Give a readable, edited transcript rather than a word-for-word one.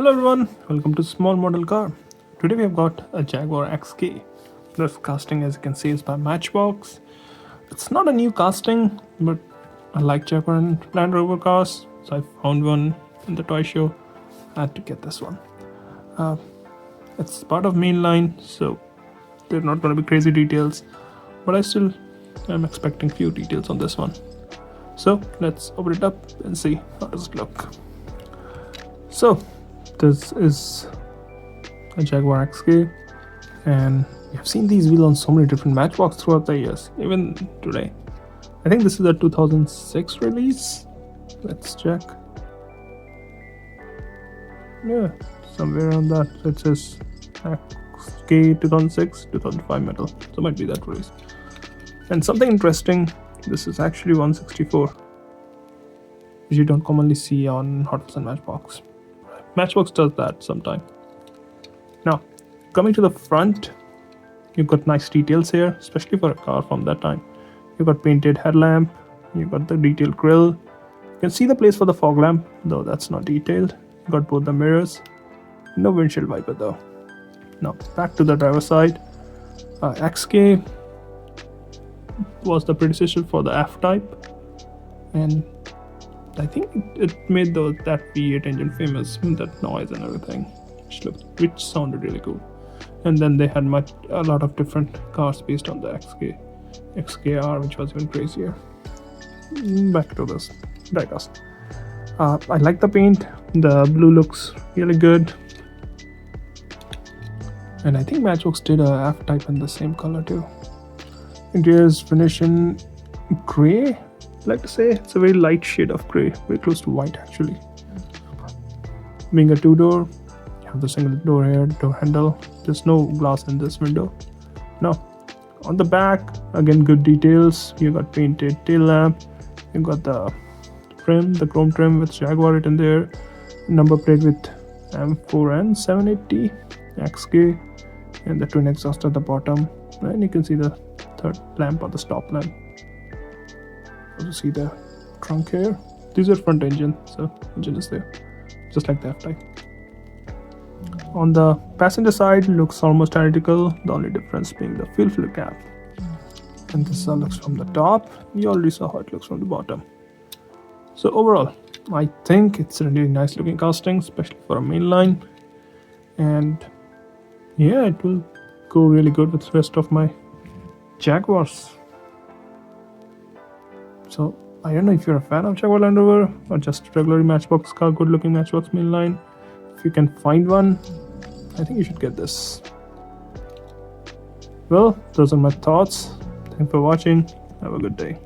Hello everyone, welcome to Small Model Car. Today we have got a Jaguar XK. This casting, as you can see, is by Matchbox. It's not a new casting, but I like Jaguar and Land Rover cars, so I found one in the toy show. I had to get this one. It's part of mainline, so they're not going to be crazy details, but I still am expecting few details on this one. So let's open it up and see how does it look. So this is a Jaguar XK, and we have seen these wheels on so many different Matchbox throughout the years, even today. I think this is a 2006 release. Let's check. Yeah, somewhere around that. It says XK 2006, 2005 metal, so it might be that release. And something interesting, this is actually 164, which you don't commonly see on Hot Wheels and Matchbox. Matchbox does that sometime. Now, coming to the front, you've got nice details here, especially for a car from that time. You've got painted headlamp, you've got the detailed grille. You can see the place for the fog lamp, though that's not detailed. You've got both the mirrors. No windshield wiper though. Now, back to the driver's side. XK was the predecessor for the F-Type, and I think it made that V8 engine famous, that noise and everything, which sounded really cool. And then they had a lot of different cars based on the XKR, which was even crazier. Back to this diecast. I like the paint. The blue looks really good, and I think Matchbox did a F-Type in the same color too. Interior is finished in gray. I like to say it's a very light shade of gray, very close to white actually. Being a two-door, you have the single door here, door handle. There's no glass in this window. Now, on the back, again good details. You got painted tail lamp. You got the trim, the chrome trim with Jaguar written there. Number plate with M4N 780 XK, and the twin exhaust at the bottom. And you can see the third lamp or the stop lamp. Also see the trunk here. These are front engine, so engine is there, just like the F-Type. On the passenger side, looks almost identical, the only difference being the fuel filler cap. And this looks from the top. You already saw how it looks from the bottom. So overall, I think it's a really nice looking casting, especially for a mainline. And yeah, it will go really good with the rest of my Jaguars. So I don't know if you're a fan of Jaguar Land Rover or just regular Matchbox car, good looking Matchbox mainline. If you can find one, I think you should get this. Well, those are my thoughts. Thanks for watching. Have a good day.